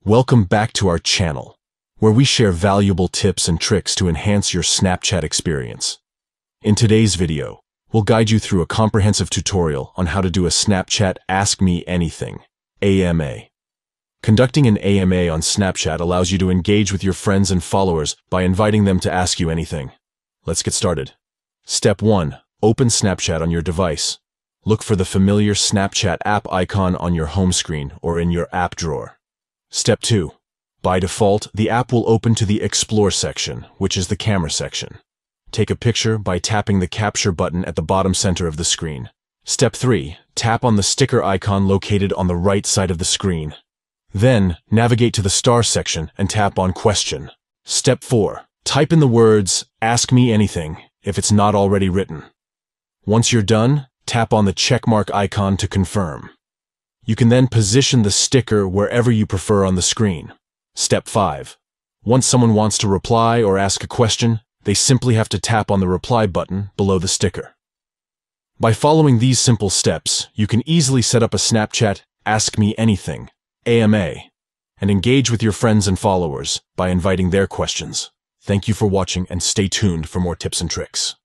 Welcome back to our channel, where we share valuable tips and tricks to enhance your Snapchat experience. In today's video, we'll guide you through a comprehensive tutorial on how to do a Snapchat Ask Me Anything, AMA. Conducting an AMA on Snapchat allows you to engage with your friends and followers by inviting them to ask you anything. Let's get started. Step 1. Open Snapchat on your device. Look for the familiar Snapchat app icon on your home screen or in your app drawer. Step 2. By default, the app will open to the Explore section, which is the camera section. Take a picture by tapping the Capture button at the bottom center of the screen. Step 3. Tap on the sticker icon located on the right side of the screen. Then, navigate to the Star section and tap on Question. Step 4. Type in the words, "Ask me anything," if it's not already written. Once you're done, tap on the checkmark icon to confirm. You can then position the sticker wherever you prefer on the screen. Step 5. Once someone wants to reply or ask a question, they simply have to tap on the reply button below the sticker. By following these simple steps, you can easily set up a Snapchat Ask Me Anything, AMA, and engage with your friends and followers by inviting their questions. Thank you for watching and stay tuned for more tips and tricks.